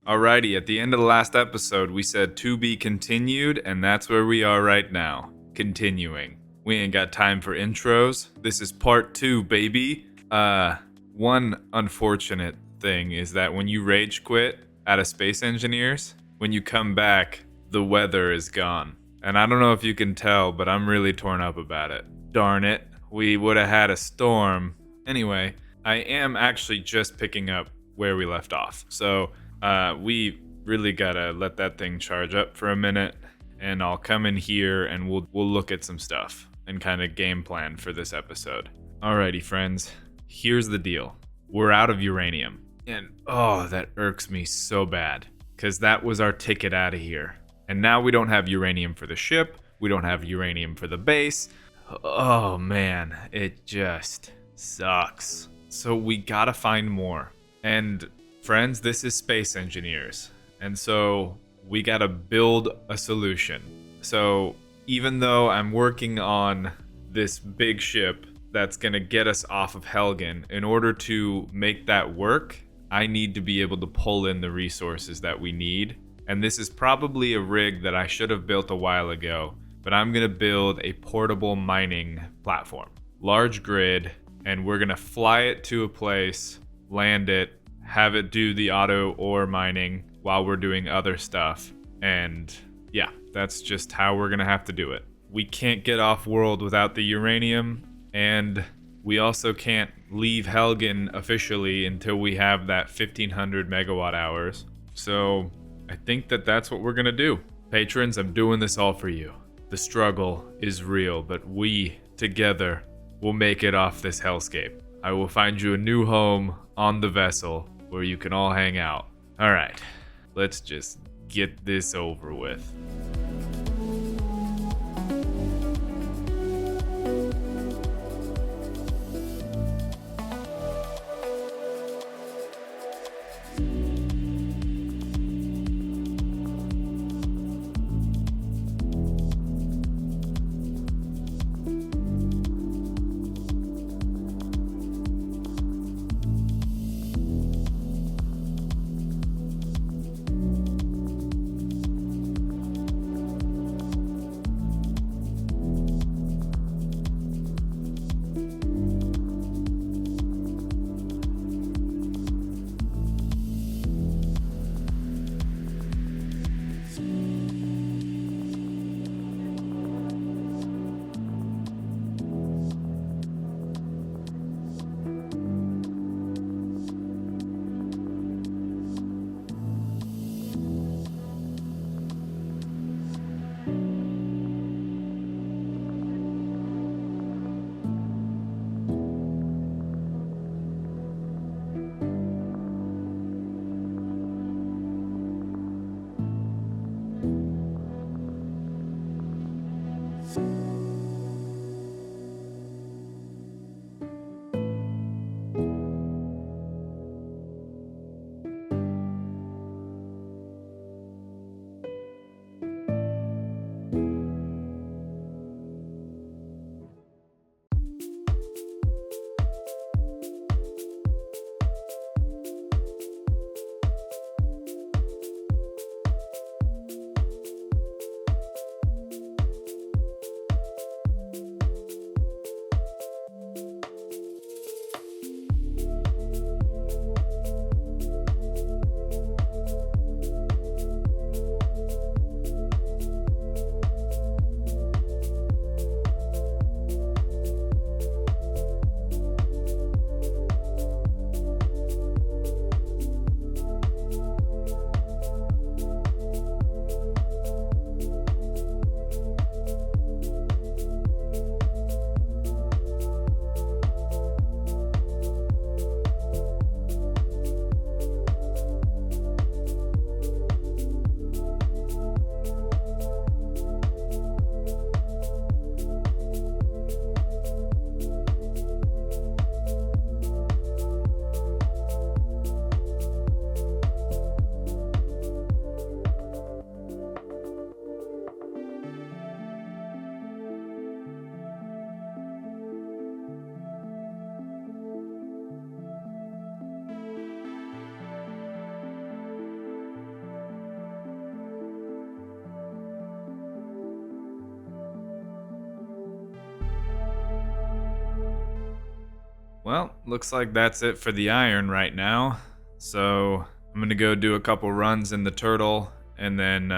Alrighty, at the end of the last episode, we said to be continued, and that's where we are right now. Continuing. We ain't got time for intros. This is part 2, baby. One unfortunate thing is that when you rage quit out of Space Engineers, when you come back, the weather is gone. And I don't know if you can tell, but I'm really torn up about it. Darn it, we would have had a storm. Anyway, I am actually just picking up where we left off. So, we really gotta let that thing charge up for a minute, and I'll come in here and we'll look at some stuff and kind of game plan for this episode. Alrighty, friends, here's the deal. We're out of uranium, and oh, that irks me so bad, because that was our ticket out of here. And now we don't have uranium for the ship, we don't have uranium for the base. Oh man, it just sucks. So we gotta find more. And friends, this is Space Engineers, and so we gotta build a solution. So even though I'm working on this big ship that's gonna get us off of Helghan, in order to make that work, I need to be able to pull in the resources that we need. And this is probably a rig that I should have built a while ago, but I'm gonna build a portable mining platform. Large grid, and we're gonna fly it to a place, land it, have it do the auto ore mining while we're doing other stuff. And yeah, that's just how we're gonna have to do it. We can't get off world without the uranium, and we also can't leave Helghan officially until we have that 1500 megawatt hours. So I think that's what we're gonna do. Patrons, I'm doing this all for you. The struggle is real, but we together will make it off this hellscape. I will find you a new home on the vessel where you can all hang out. All right, let's just get this over with. Well, looks like that's it for the iron right now. So I'm gonna go do a couple runs in the turtle, and then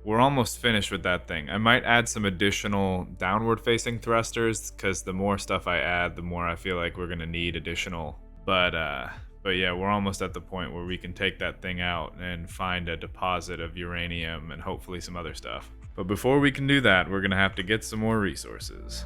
we're almost finished with that thing. I might add some additional downward facing thrusters, because the more stuff I add, the more I feel like we're gonna need additional. But yeah, we're almost at the point where we can take that thing out and find a deposit of uranium and hopefully some other stuff. But before we can do that, we're gonna have to get some more resources.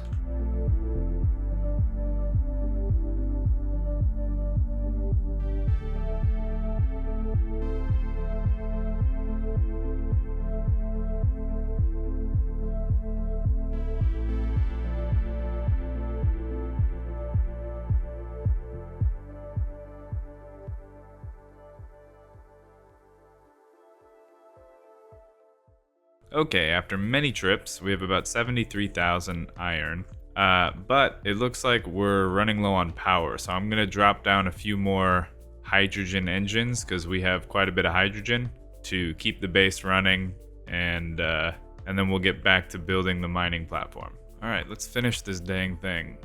Okay, after many trips, we have about 73,000 iron. But it looks like we're running low on power, so I'm gonna drop down a few more hydrogen engines because we have quite a bit of hydrogen to keep the base running, and then we'll get back to building the mining platform. All right, let's finish this dang thing.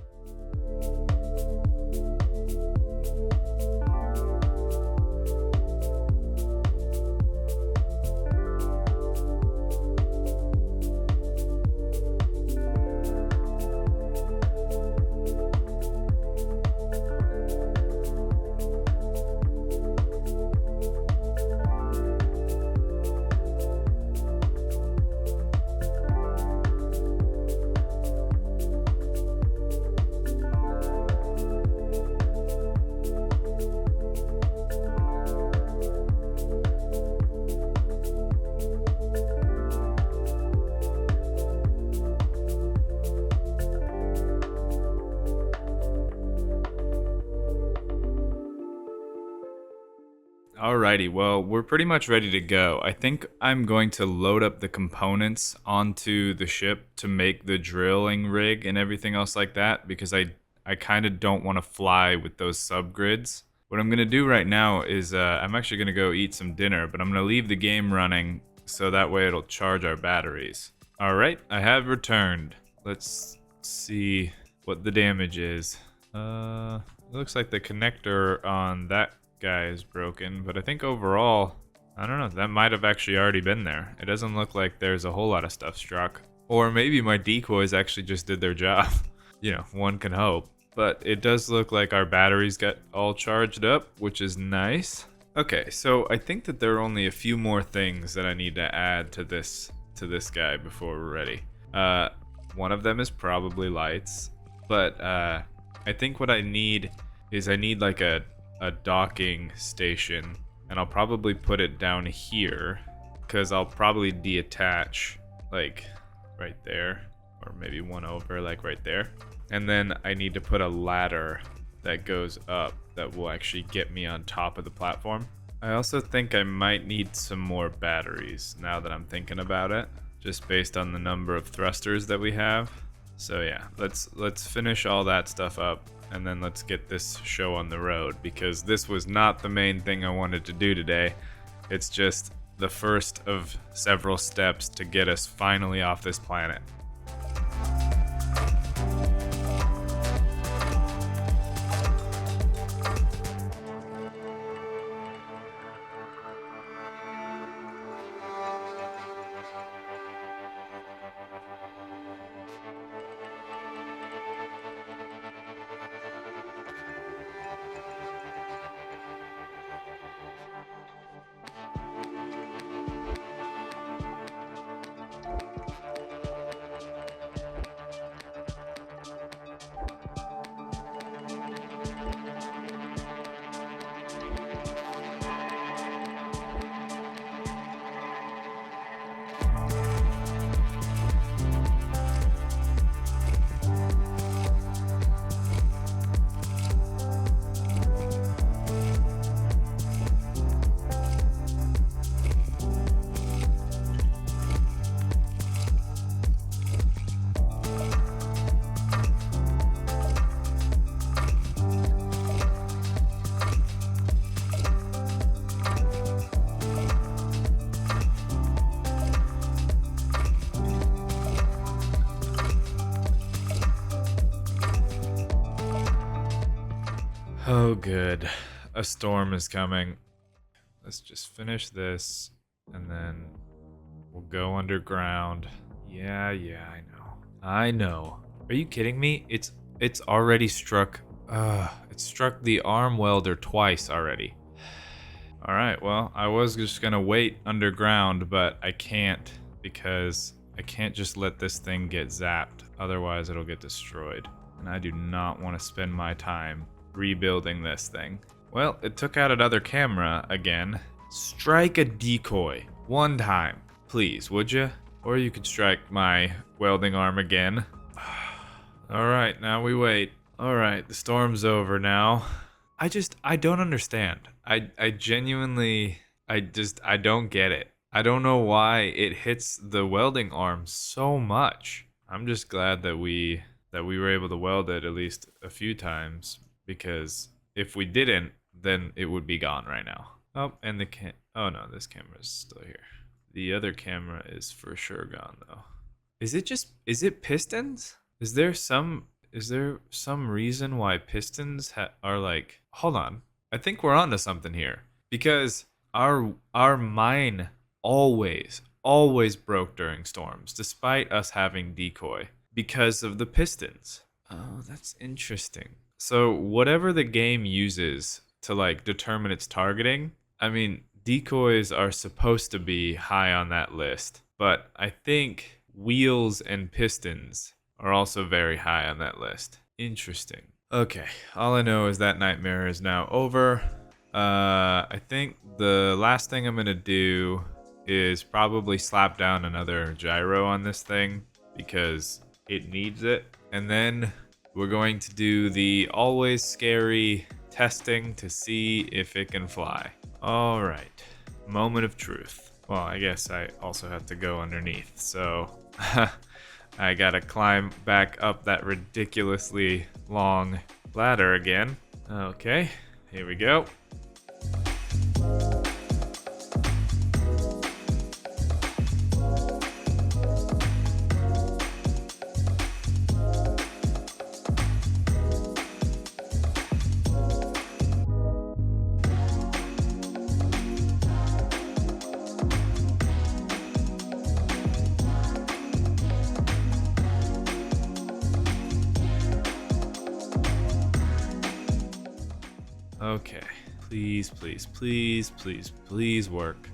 Alrighty, well, we're pretty much ready to go. I think I'm going to load up the components onto the ship to make the drilling rig and everything else like that, because I kind of don't want to fly with those subgrids. What I'm going to do right now is I'm actually going to go eat some dinner, but I'm going to leave the game running so that way it'll charge our batteries. Alright, I have returned. Let's see what the damage is. It looks like the connector on that guy is broken, but I think overall, I don't know, that might have actually already been there. It doesn't look like there's a whole lot of stuff struck. Or maybe my decoys actually just did their job. You know, one can hope. But it does look like our batteries got all charged up, which is nice. Okay, so I think that there are only a few more things that I need to add to this guy before we're ready. One of them is probably lights, but I think what I need is like a docking station, and I'll probably put it down here because I'll probably deattach like right there, or maybe one over like right there, and then I need to put a ladder that goes up that will actually get me on top of the platform. I also think I might need some more batteries now that I'm thinking about it, just based on the number of thrusters that we have. So yeah, let's finish all that stuff up, and then let's get this show on the road, because this was not the main thing I wanted to do today. It's just the first of several steps to get us finally off this planet. Oh, good. A storm is coming. Let's just finish this, and then we'll go underground. Yeah, I know. I know. Are you kidding me? It's already struck. It struck the arm welder twice already. All right. Well, I was just gonna wait underground, but I can't because I can't just let this thing get zapped. Otherwise, it'll get destroyed, and I do not want to spend my time rebuilding this thing. Well, it took out another camera again. Strike a decoy one time, please, would you? Or you could strike my welding arm again. All right, now we wait. All right, the storm's over now. I don't understand. I genuinely, I don't get it. I don't know why it hits the welding arm so much. I'm just glad that we were able to weld it at least a few times, because if we didn't, then it would be gone right now. Oh, and oh no, this camera's still here. The other camera is for sure gone though. Is it pistons? Is there some reason why pistons are like, hold on. I think we're onto something here, because our mine always broke during storms despite us having decoy because of the pistons. Oh, that's interesting. So whatever the game uses to like determine its targeting, I mean, decoys are supposed to be high on that list, but I think wheels and pistons are also very high on that list. Interesting. Okay, all I know is that nightmare is now over. I think the last thing I'm gonna do is probably slap down another gyro on this thing because it needs it. And then we're going to do the always scary testing to see if it can fly. All right, moment of truth. Well, I guess I also have to go underneath, so I gotta climb back up that ridiculously long ladder again. Okay, here we go. Okay, please work.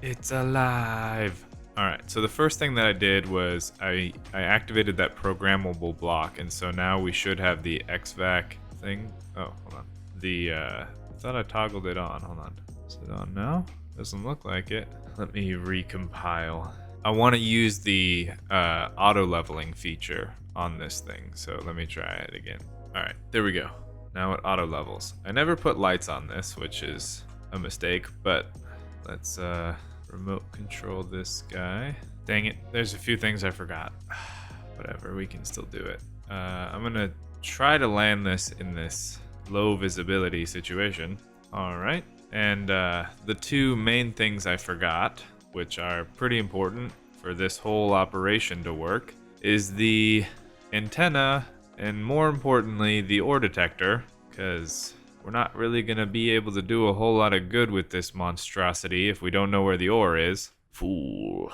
It's alive. All right, so the first thing that I did was I activated that programmable block, and so now we should have the XVAC thing. Oh, hold on. I thought I toggled it on. Hold on. Is it on now? Doesn't look like it. Let me recompile. I want to use the auto leveling feature on this thing, so let me try it again. All right, there we go. Now it auto levels. I never put lights on this, which is a mistake, but let's remote control this guy. Dang it, there's a few things I forgot. Whatever, we can still do it. I'm gonna try to land this in this low visibility situation. All right, and the two main things I forgot, which are pretty important for this whole operation to work, is the antenna, and more importantly, the ore detector, because we're not really going to be able to do a whole lot of good with this monstrosity if we don't know where the ore is. Fool.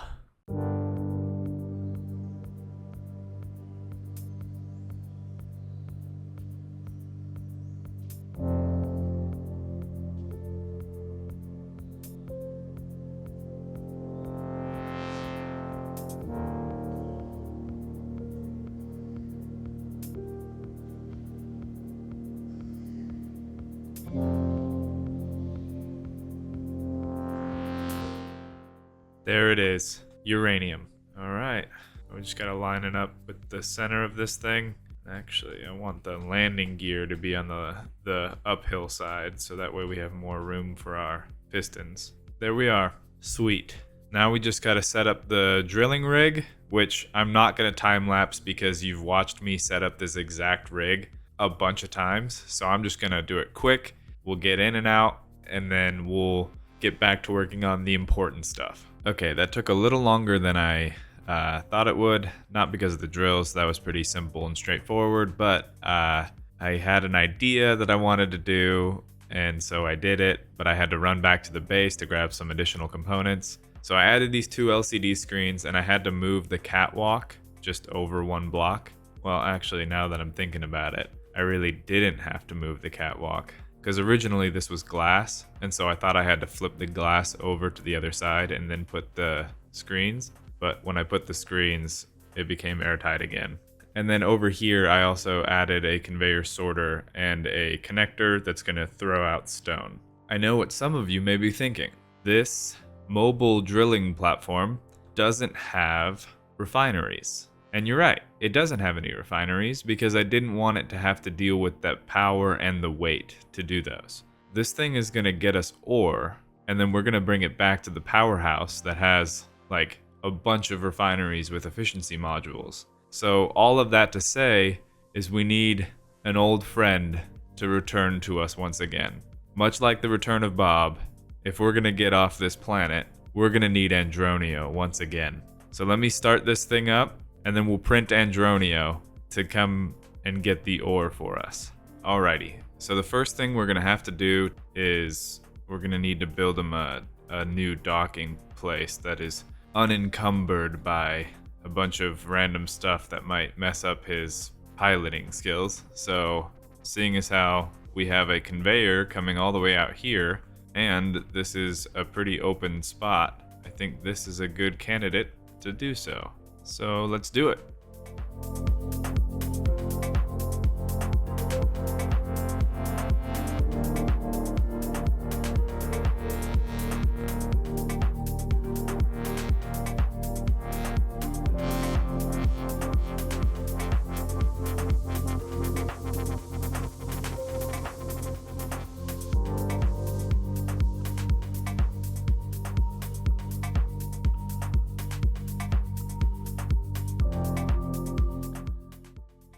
There it is, uranium. All right, we just gotta line it up with the center of this thing. Actually, I want the landing gear to be on the uphill side, so that way we have more room for our pistons. There we are. Sweet. Now we just gotta set up the drilling rig, which I'm not gonna time lapse because you've watched me set up this exact rig a bunch of times. So I'm just gonna do it quick. We'll get in and out, and then we'll get back to working on the important stuff. Okay, that took a little longer than I thought it would. Not because of the drills, that was pretty simple and straightforward, but I had an idea that I wanted to do, and so I did it, but I had to run back to the base to grab some additional components. So I added these 2 LCD screens, and I had to move the catwalk just over 1 block. Well, actually, now that I'm thinking about it, I really didn't have to move the catwalk, because originally this was glass, and so I thought I had to flip the glass over to the other side and then put the screens. But when I put the screens, it became airtight again. And then over here, I also added a conveyor sorter and a connector that's going to throw out stone. I know what some of you may be thinking. This mobile drilling platform doesn't have refineries. And you're right, it doesn't have any refineries because I didn't want it to have to deal with that power and the weight to do those. This thing is going to get us ore, and then we're going to bring it back to the powerhouse that has like a bunch of refineries with efficiency modules. So all of that to say is we need an old friend to return to us once again. Much like the return of Bob, if we're going to get off this planet, we're going to need Andronio once again. So let me start this thing up, and then we'll print Andronio to come and get the ore for us. Alrighty, so the first thing we're going to have to do is we're going to need to build him a new docking place that is unencumbered by a bunch of random stuff that might mess up his piloting skills. So seeing as how we have a conveyor coming all the way out here, and this is a pretty open spot, I think this is a good candidate to do so. So let's do it.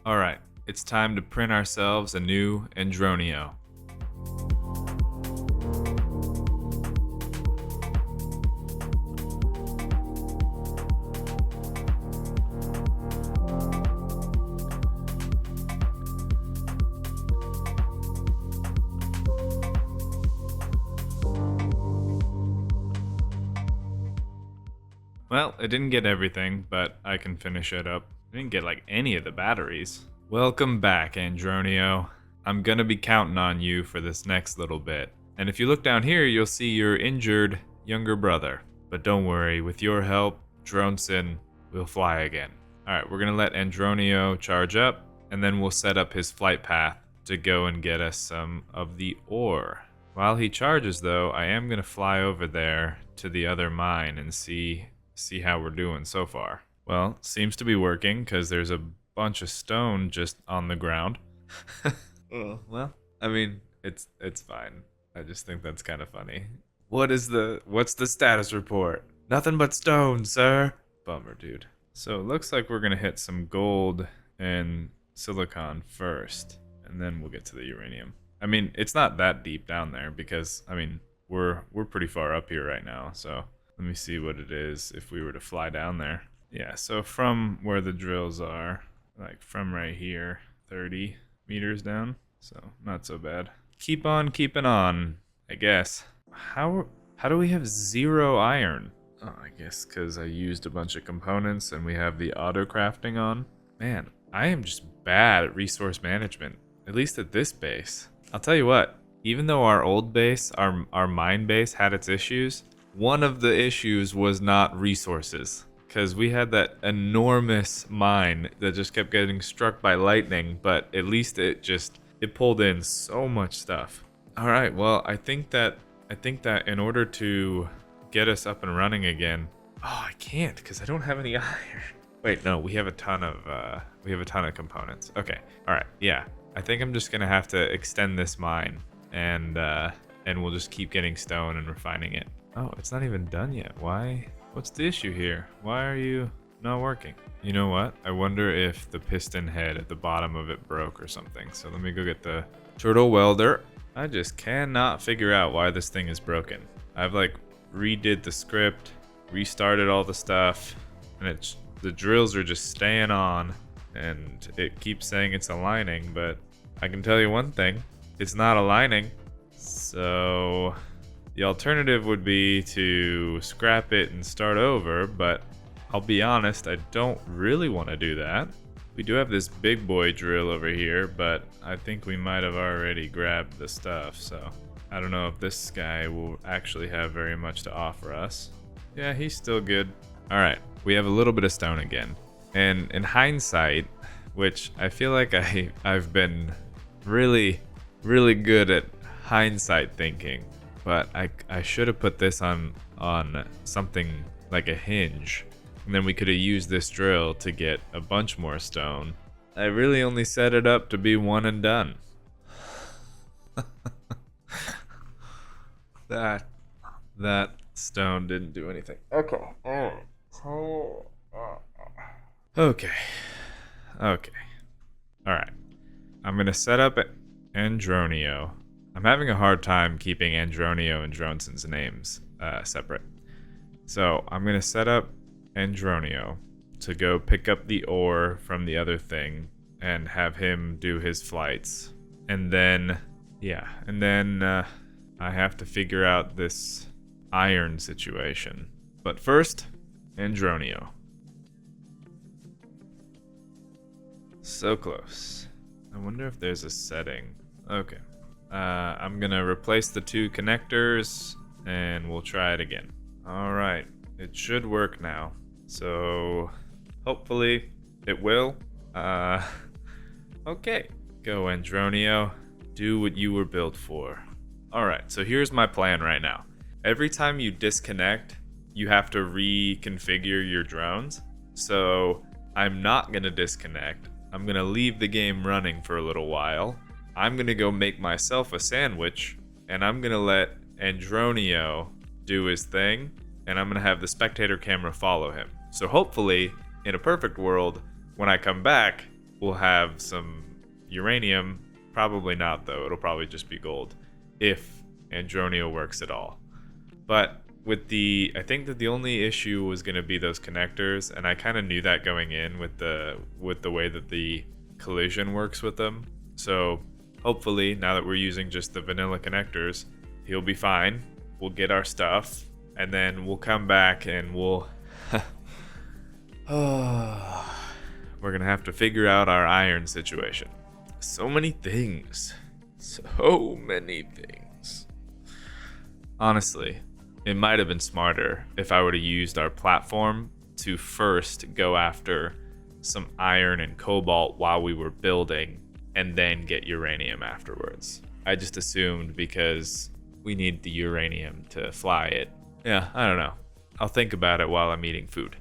Alright, it's time to print ourselves a new Andronio. Well, it didn't get everything, but I can finish it up. I didn't get like any of the batteries. Welcome back, Andronio. I'm gonna be counting on you for this next little bit. And if you look down here, you'll see your injured younger brother. But don't worry, with your help, Dronson will fly again. Alright, we're gonna let Andronio charge up, and then we'll set up his flight path to go and get us some of the ore. While he charges though, I am gonna fly over there to the other mine and see how we're doing so far. Well, seems to be working because there's a bunch of stone just on the ground. Well, I mean, it's fine. I just think that's kind of funny. What's the status report? Nothing but stone, sir. Bummer, dude. So it looks like we're gonna hit some gold and silicon first, and then we'll get to the uranium. I mean, it's not that deep down there because, I mean, we're pretty far up here right now, so let me see what it is if we were to fly down there. Yeah, so from where the drills are, like from right here, 30 meters down, so not so bad. Keep on keeping on, I guess. How do we have 0 iron? Oh, I guess because I used a bunch of components and we have the auto crafting on. Man, I am just bad at resource management, at least at this base. I'll tell you what, even though our old base, our mine base had its issues, one of the issues was not resources, because we had that enormous mine that just kept getting struck by lightning, but at least it pulled in so much stuff. All right, well, I think that in order to get us up and running again, I can't because I don't have any iron. Wait, no, we have a ton of components. Okay, all right, yeah, I think I'm just gonna have to extend this mine, and we'll just keep getting stone and refining it. Oh, it's not even done yet. Why? What's the issue here? Why are you not working? You know what? I wonder if the piston head at the bottom of it broke or something. So let me go get the turtle welder. I just cannot figure out why this thing is broken. I've like redid the script, restarted all the stuff, and The drills are just staying on, and it keeps saying it's aligning, but I can tell you one thing, it's not aligning. So the alternative would be to scrap it and start over, but I'll be honest, I don't really want to do that. We do have this big boy drill over here, but I think we might have already grabbed the stuff, so I don't know if this guy will actually have very much to offer us. Yeah, he's still good. All right, we have a little bit of stone again. And in hindsight, which I feel like I've been really good at hindsight thinking, but I should have put this on something like a hinge, and then we could have used this drill to get a bunch more stone. I really only set it up to be one and done. That stone didn't do anything. Okay. Okay. All right. I'm gonna set up Andronio. I'm having a hard time keeping Andronio and Dronson's names separate. So I'm gonna set up Andronio to go pick up the ore from the other thing and have him do his flights. And then, I have to figure out this iron situation. But first, Andronio. So close. I wonder if there's a setting. Okay. I'm gonna replace the two connectors and we'll try it again. Alright, it should work now. So hopefully it will. Okay. Go, Andronio. Do what you were built for. Alright, so here's my plan right now. Every time you disconnect, you have to reconfigure your drones. So I'm not gonna disconnect. I'm gonna leave the game running for a little while. I'm gonna go make myself a sandwich, and I'm gonna let Andronio do his thing, and I'm gonna have the spectator camera follow him. So hopefully, in a perfect world, when I come back, we'll have some uranium. Probably not though, it'll probably just be gold, if Andronio works at all. But I think that the only issue was gonna be those connectors, and I kind of knew that going in with the way that the collision works with them. So hopefully, now that we're using just the vanilla connectors, he'll be fine. We'll get our stuff, and then we'll come back and we'll we're gonna have to figure out our iron situation. So many things. Honestly, it might have been smarter if I would have used our platform to first go after some iron and cobalt while we were building, and then get uranium afterwards. I just assumed because we need the uranium to fly it. Yeah, I don't know. I'll think about it while I'm eating food.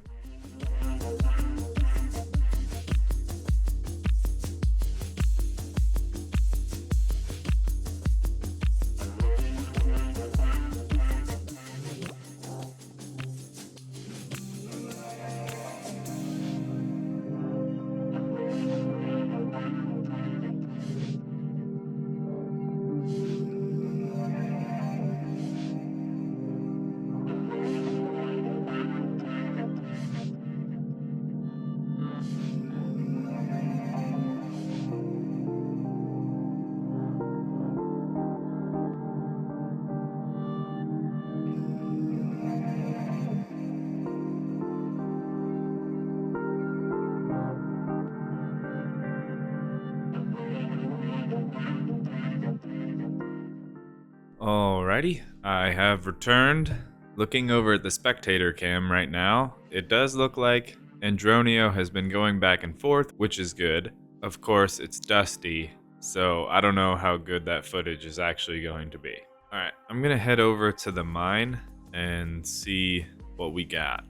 Alrighty, I have returned. Looking over at the spectator cam right now, it does look like Andronio has been going back and forth, which is good. Of course, it's dusty, so I don't know how good that footage is actually going to be. Alright, I'm gonna head over to the mine and see what we got.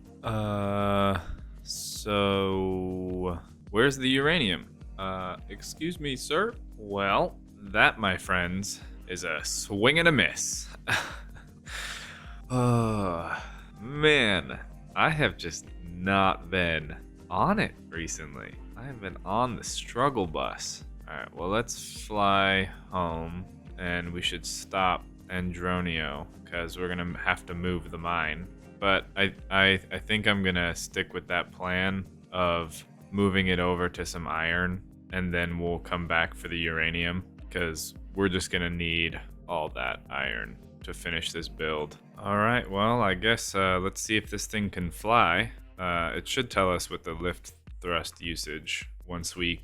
So where's the uranium? Excuse me, sir? Well, that, my friends, is a swing and a miss. Oh, man, I have just not been on it recently. I have been on the struggle bus. Alright, well, let's fly home, and we should stop Andronio, because we're gonna have to move the mine. But I think I'm gonna stick with that plan of moving it over to some iron, and then we'll come back for the uranium, because we're just gonna need all that iron to finish this build. All right, well, I guess let's see if this thing can fly. It should tell us with the lift thrust usage once we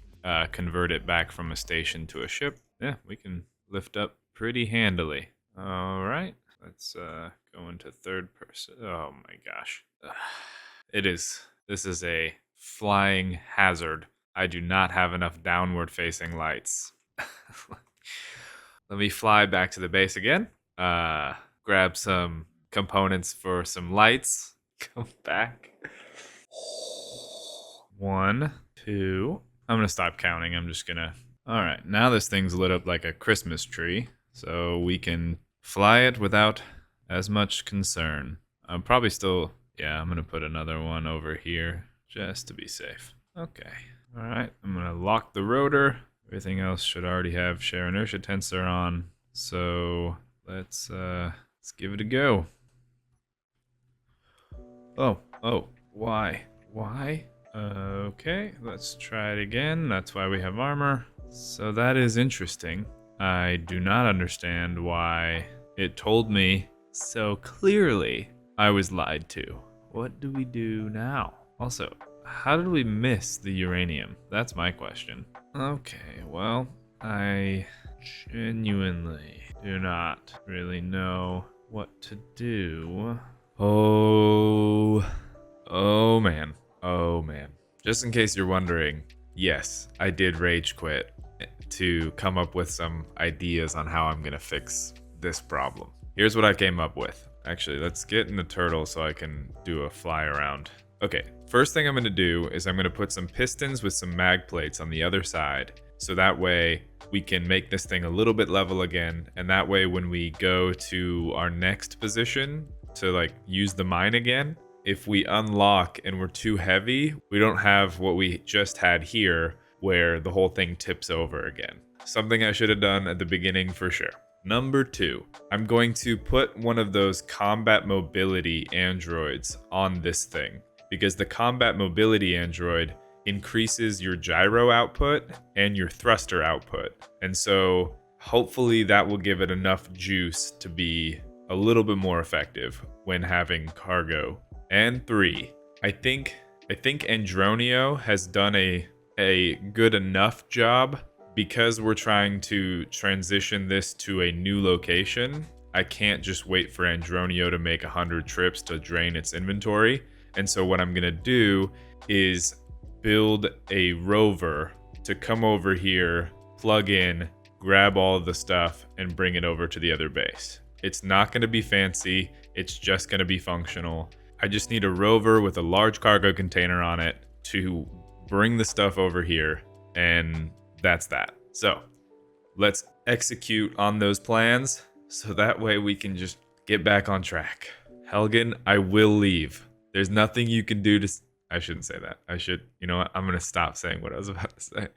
convert it back from a station to a ship. Yeah, we can lift up pretty handily. All right, let's go into third person. Oh my gosh. This is a flying hazard. I do not have enough downward facing lights. Let me fly back to the base again. Grab some components for some lights. Come back. 1, 2. I'm gonna stop counting. I'm just gonna. All right, now this thing's lit up like a Christmas tree, so we can fly it without as much concern. I'm probably still. Yeah, I'm gonna put another one over here just to be safe. Okay. All right, I'm gonna lock the rotor. Everything else should already have share inertia tensor on. So let's give it a go. Oh, why? Okay, let's try it again. That's why we have armor. So that is interesting. I do not understand why it told me so clearly I was lied to. What do we do now? Also, how did we miss the uranium? That's my question. Okay, well, I genuinely do not really know what to do. Oh man. Just in case you're wondering, yes, I did rage quit to come up with some ideas on how I'm gonna fix this problem. Here's what I came up with. Actually, let's get in the turtle so I can do a fly around. Okay, first thing I'm gonna do is I'm gonna put some pistons with some mag plates on the other side, so that way we can make this thing a little bit level again, and that way when we go to our next position to like use the mine again, if we unlock and we're too heavy, we don't have what we just had here where the whole thing tips over again. Something I should have done at the beginning for sure. Number 2, I'm going to put one of those combat mobility androids on this thing, because the combat mobility android increases your gyro output and your thruster output. And so hopefully that will give it enough juice to be a little bit more effective when having cargo. And 3, I think Andronio has done a good enough job, because we're trying to transition this to a new location. I can't just wait for Andronio to make 100 trips to drain its inventory. And so what I'm gonna do is build a rover to come over here, plug in, grab all of the stuff, and bring it over to the other base. It's not gonna be fancy, it's just gonna be functional. I just need a rover with a large cargo container on it to bring the stuff over here, and that's that. So let's execute on those plans so that way we can just get back on track. Helghan, I will leave. There's nothing you can do to... I shouldn't say that. You know what? I'm going to stop saying what I was about to say.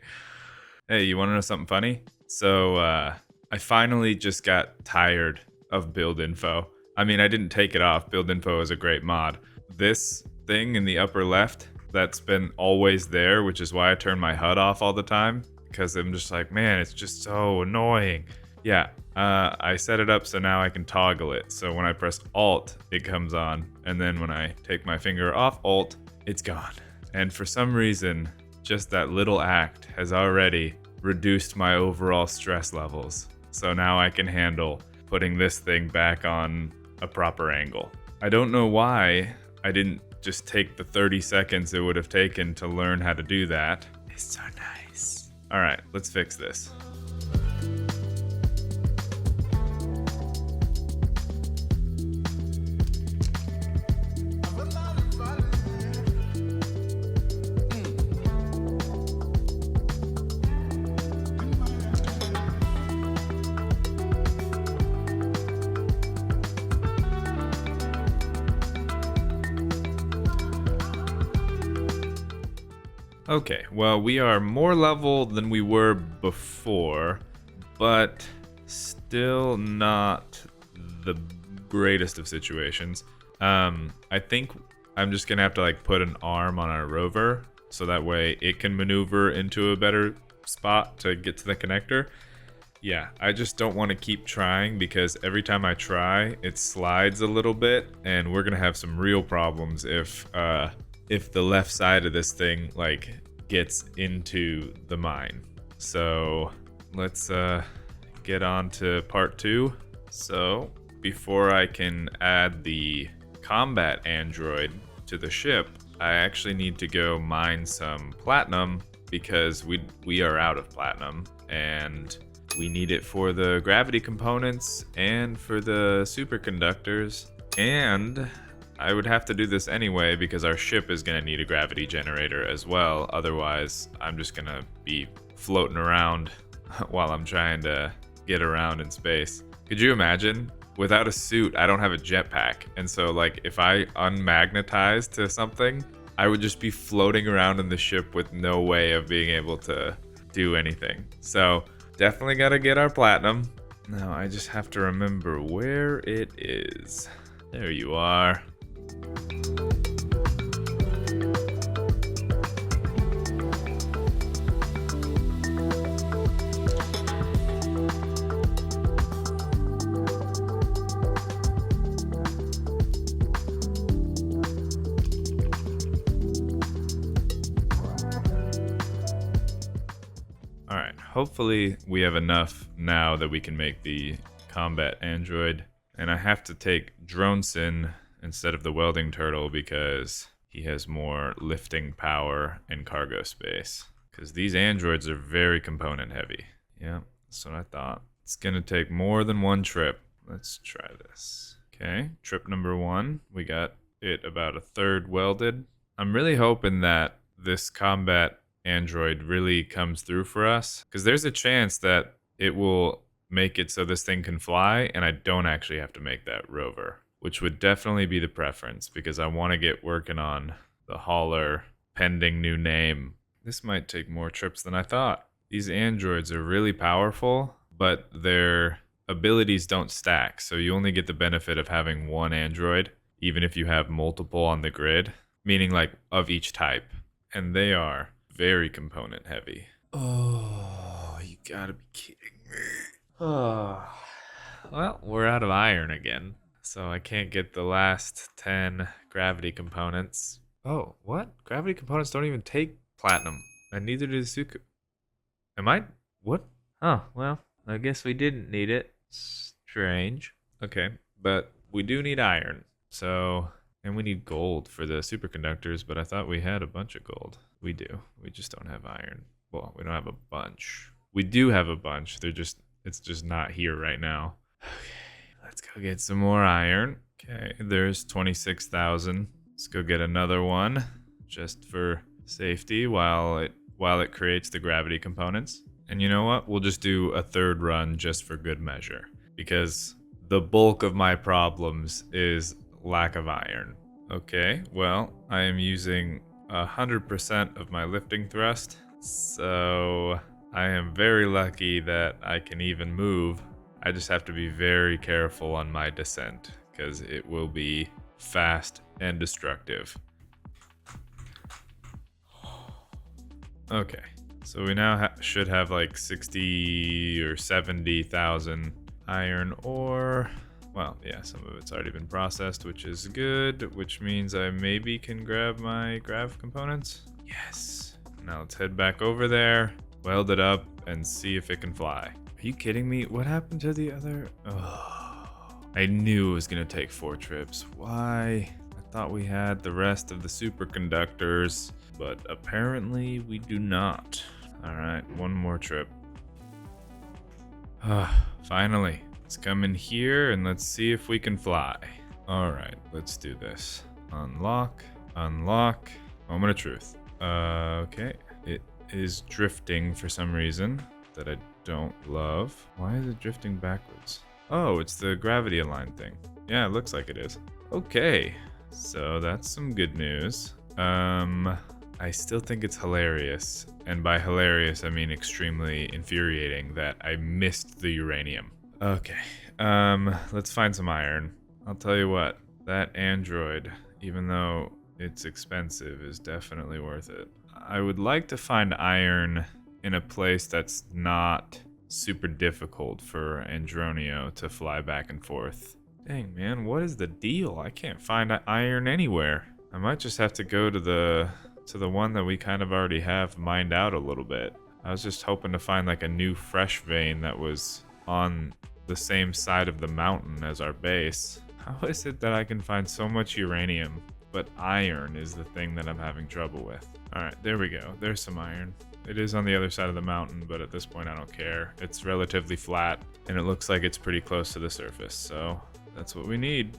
Hey, you want to know something funny? So I finally just got tired of build info. I mean, I didn't take it off. Build info is a great mod. This thing in the upper left that's been always there, which is why I turn my HUD off all the time, because I'm just like, man, it's just so annoying. Yeah, I set it up so now I can toggle it. So when I press Alt, it comes on. And then when I take my finger off Alt, it's gone. And for some reason, just that little act has already reduced my overall stress levels. So now I can handle putting this thing back on a proper angle. I don't know why I didn't just take the 30 seconds it would have taken to learn how to do that. It's so nice. All right, let's fix this. Okay, well, we are more level than we were before, but still not the greatest of situations. I think I'm just gonna have to like put an arm on our rover so that way it can maneuver into a better spot to get to the connector. Yeah, I just don't want to keep trying because every time I try, it slides a little bit, and we're gonna have some real problems if the left side of this thing like gets into the mine. So let's get on to part 2. So before I can add the combat android to the ship, I actually need to go mine some platinum because we are out of platinum, and we need it for the gravity components and for the superconductors. And I would have to do this anyway because our ship is going to need a gravity generator as well. Otherwise, I'm just going to be floating around while I'm trying to get around in space. Could you imagine? Without a suit, I don't have a jetpack. And so, like, if I unmagnetize to something, I would just be floating around in the ship with no way of being able to do anything. So definitely got to get our platinum. Now I just have to remember where it is. There you are. Alright, hopefully we have enough now that we can make the combat android. And I have to take Dronson instead of the welding turtle because he has more lifting power and cargo space. Because these androids are very component heavy. Yeah, that's what I thought. It's gonna take more than one trip. Let's try this. Okay, trip number 1. We got it about a third welded. I'm really hoping that this combat android really comes through for us, because there's a chance that it will make it so this thing can fly and I don't actually have to make that rover, which would definitely be the preference because I want to get working on the hauler pending new name. This might take more trips than I thought. These androids are really powerful, but their abilities don't stack, so you only get the benefit of having one android even if you have multiple on the grid, meaning like of each type, and they are very component heavy. Oh, you gotta be kidding me. Oh. Well, we're out of iron again, so I can't get the last 10 gravity components. Oh, what? Gravity components don't even take platinum, and neither do the Suku. Am I? What? Oh, well, I guess we didn't need it. Strange. Okay, but we do need iron, so... And we need gold for the superconductors, but I thought we had a bunch of gold. We do. We just don't have iron. Well, we don't have a bunch. We do have a bunch. It's just not here right now. Okay, let's go get some more iron. Okay, there's 26,000. Let's go get another one just for safety while it creates the gravity components. And you know what? We'll just do a third run just for good measure, because the bulk of my problems is lack of iron. Okay, well, I am using 100% of my lifting thrust, so I am very lucky that I can even move. I just have to be very careful on my descent because it will be fast and destructive. Okay, so we now should have like 60 or 70,000 iron ore. Well, yeah, some of it's already been processed, which is good, which means I maybe can grab my grav components. Yes. Now let's head back over there, weld it up, and see if it can fly. Are you kidding me? What happened to the other? Oh, I knew it was gonna take 4 trips. Why? I thought we had the rest of the superconductors, but apparently we do not. All right, one more trip. Finally. Let's come in here and let's see if we can fly. All right, let's do this. Unlock, unlock. Moment of truth. Okay, it is drifting for some reason that I don't love. Why is it drifting backwards? Oh, it's the gravity aligned thing. Yeah, it looks like it is. Okay, so that's some good news. I still think it's hilarious, and by hilarious I mean extremely infuriating that I missed the uranium. Okay, let's find some iron. I'll tell you what, that android, even though it's expensive, is definitely worth it. I would like to find iron in a place that's not super difficult for Andronio to fly back and forth. Dang, man, what is the deal? I can't find iron anywhere. I might just have to go to the one that we kind of already have mined out a little bit. I was just hoping to find like a new fresh vein that was on the same side of the mountain as our base. How is it that I can find so much uranium, but iron is the thing that I'm having trouble with? Alright, there we go. There's some iron. It is on the other side of the mountain, but at this point I don't care. It's relatively flat, and it looks like it's pretty close to the surface, so that's what we need.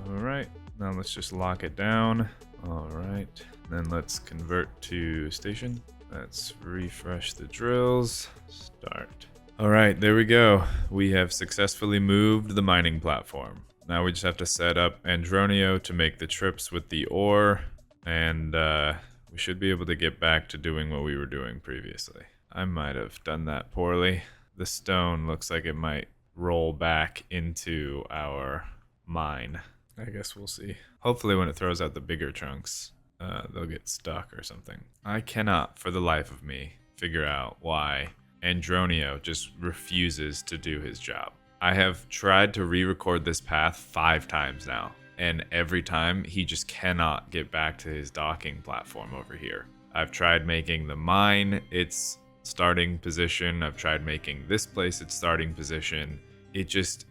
Alright, now let's just lock it down. Alright, then let's convert to station. Let's refresh the drills. Start. Alright, there we go. We have successfully moved the mining platform. Now we just have to set up Andronio to make the trips with the ore, and we should be able to get back to doing what we were doing previously. I might have done that poorly. The stone looks like it might roll back into our mine. I guess we'll see. Hopefully when it throws out the bigger chunks, they'll get stuck or something. I cannot, for the life of me, figure out why Andronio just refuses to do his job. I have tried to re-record this path 5 times now, and every time he just cannot get back to his docking platform over here. I've tried making the mine its starting position. I've tried making this place its starting position. It just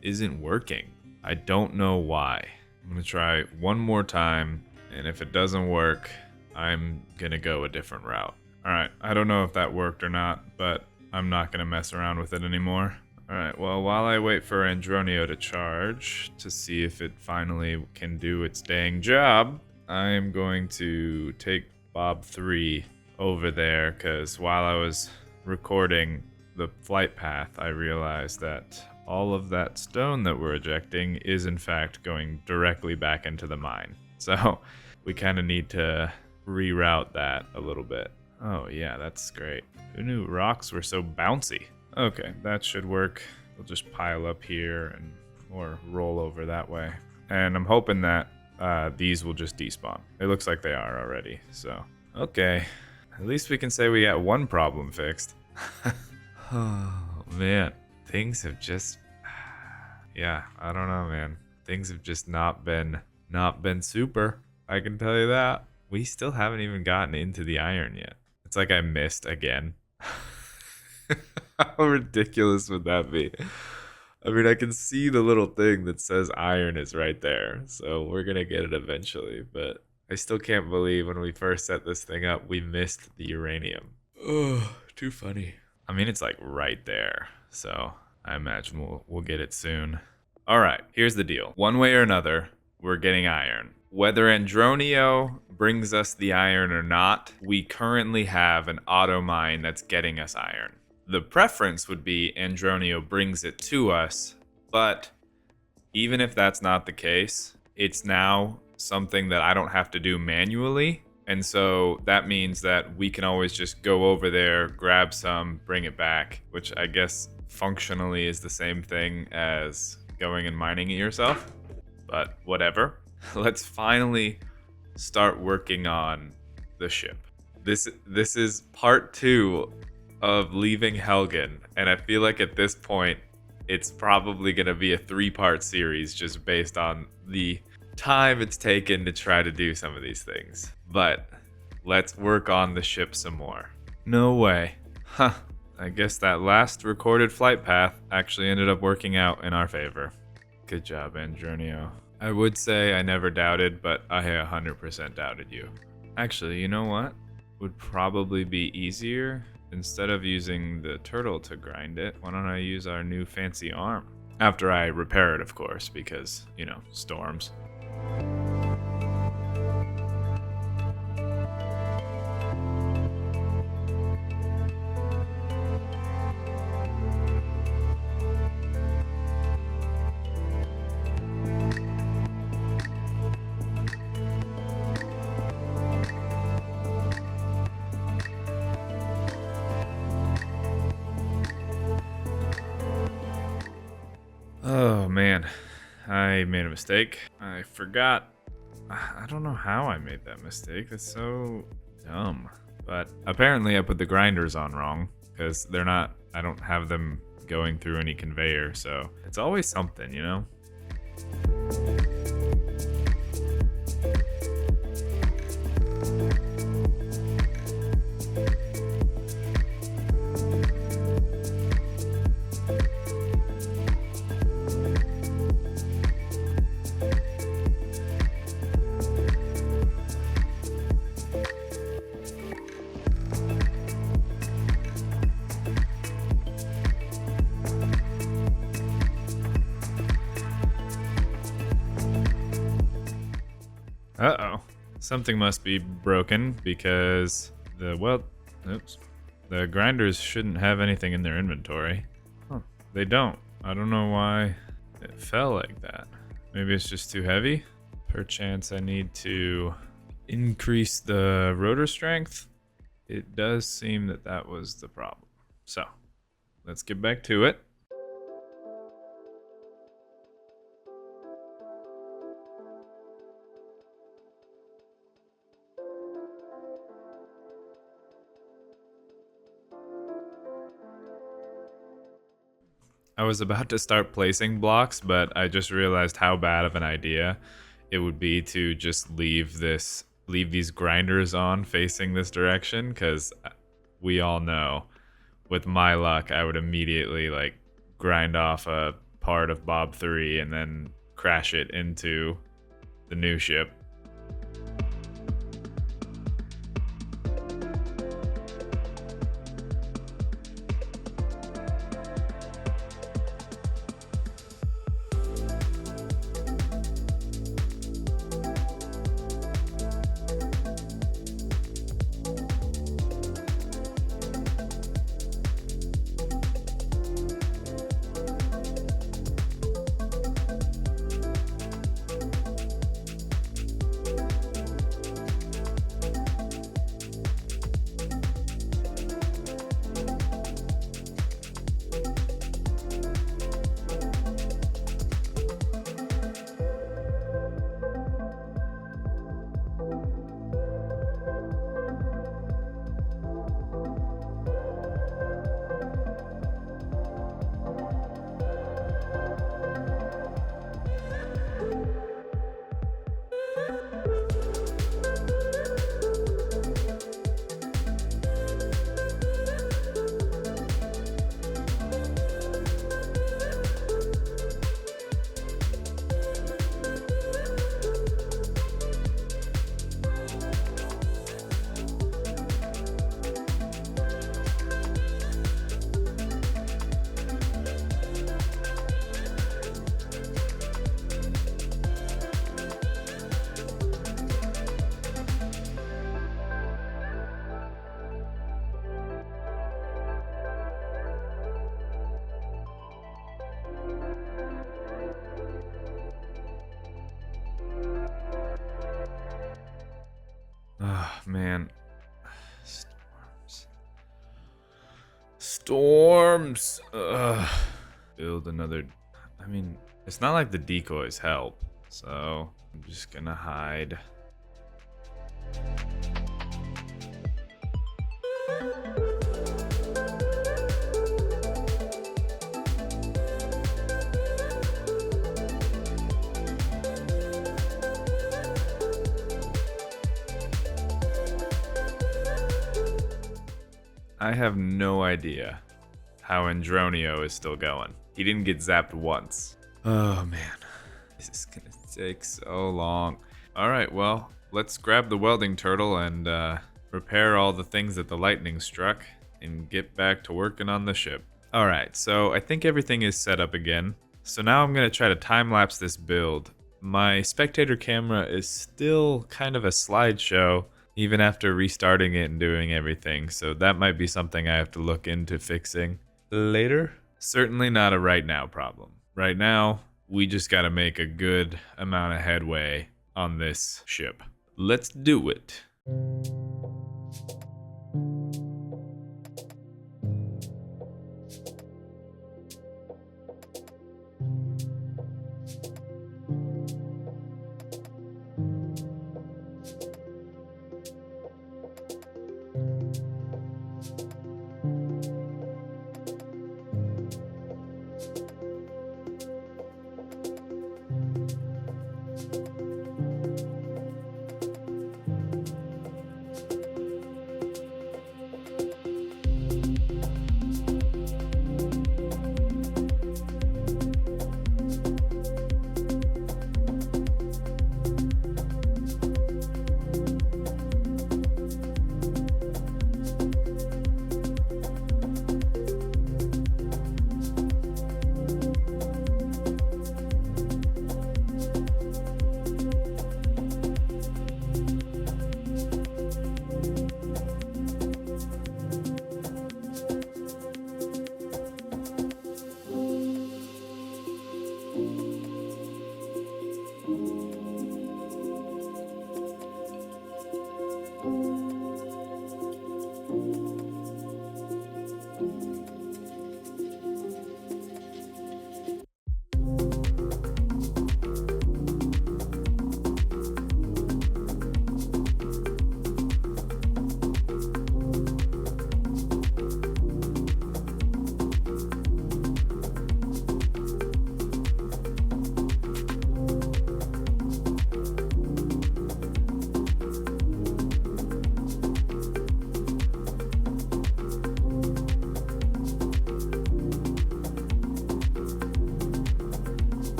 isn't working. I don't know why. I'm gonna try one more time, and if it doesn't work, I'm gonna go a different route. Alright, I don't know if that worked or not, but I'm not gonna mess around with it anymore. Alright, well, while I wait for Andronio to charge to see if it finally can do its dang job, I am going to take Bob 3 over there, because while I was recording the flight path, I realized that all of that stone that we're ejecting is in fact going directly back into the mine. So we kind of need to reroute that a little bit. Oh yeah, that's great. Who knew rocks were so bouncy? Okay, that should work. We'll just pile up here and or roll over that way. And I'm hoping that these will just despawn. It looks like they are already, so. Okay, at least we can say we got one problem fixed. Oh man, things have just, yeah, I don't know, man. Things have just not been super. I can tell you that. We still haven't even gotten into the iron yet. It's like I missed again. How ridiculous would that be? I mean, I can see the little thing that says iron is right there, so we're gonna get it eventually, but I still can't believe when we first set this thing up, we missed the uranium. Oh, too funny. I mean, it's like right there, so I imagine we'll get it soon. All right, here's the deal. One way or another, we're getting iron. Whether Andronio brings us the iron or not, we currently have an auto mine that's getting us iron. The preference would be Andronio brings it to us, but even if that's not the case, it's now something that I don't have to do manually. And so that means that we can always just go over there, grab some, bring it back, which I guess functionally is the same thing as going and mining it yourself, but whatever. Let's finally start working on the ship. This is part 2 of leaving Helghan, and I feel like at this point it's probably going to be a 3-part series just based on the time it's taken to try to do some of these things. But let's work on the ship some more. No way. Huh. I guess that last recorded flight path actually ended up working out in our favor. Good job, Andronio. I would say I never doubted, but I 100% doubted you. Actually, you know what? Would probably be easier. Instead of using the turtle to grind it, why don't I use our new fancy arm? After I repair it, of course, because, you know, storms. Oh man, I made a mistake. I forgot. I don't know how I made that mistake. That's so Dumb. But apparently I put the grinders on wrong, because they're not, I don't have them going through any conveyor, so it's always something, you know? Uh-oh. Something must be broken because the grinders shouldn't have anything in their inventory. Huh. They don't. I don't know why it fell like that. Maybe it's just too heavy? Perchance I need to increase the rotor strength? It does seem that that was the problem. So, let's get back to it. I was about to start placing blocks, but I just realized how bad of an idea it would be to just leave these grinders on facing this direction, because we all know with my luck I would immediately like grind off a part of Bob 3 and then crash it into the new ship. Oh, man. Storms. Ugh. Build another. I mean, it's not like the decoys help, so I'm just gonna hide. I have no idea how Andronio is still going. He didn't get zapped once. Oh man, this is gonna take so long. All right, well, let's grab the welding turtle and repair all the things that the lightning struck and get back to working on the ship. All right, so I think everything is set up again. So now I'm gonna try to time-lapse this build. My spectator camera is still kind of a slideshow, even after restarting it and doing everything, so that might be something I have to look into fixing later. Certainly not a right now problem. Right now, we just gotta make a good amount of headway on this ship. Let's do it.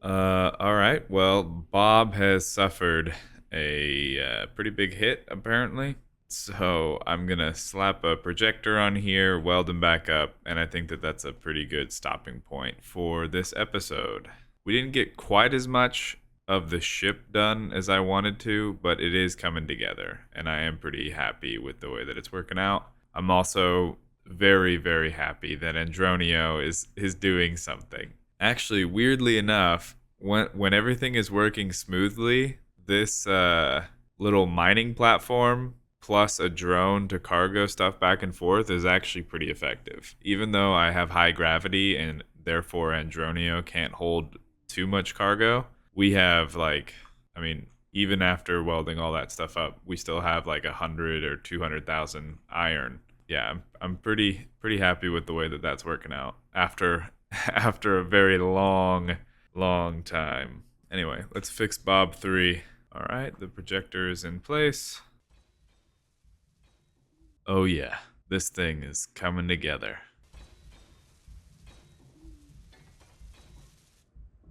All right. Well, Bob has suffered a pretty big hit, apparently. So I'm gonna slap a projector on here, weld him back up, and I think that that's a pretty good stopping point for this episode. We didn't get quite as much of the ship done as I wanted to, but it is coming together, and I am pretty happy with the way that it's working out. I'm also very, very happy that Andronio is doing something. Actually, weirdly enough, when everything is working smoothly, this little mining platform plus a drone to cargo stuff back and forth is actually pretty effective. Even though I have high gravity and therefore Andronio can't hold too much cargo, we have I mean, even after welding all that stuff up, we still have like 100 or 200,000 iron. Yeah, I'm pretty happy with the way that that's working out after after a very long time. Anyway, let's fix Bob 3. All right, the projector is in place. Oh yeah, this thing is coming together.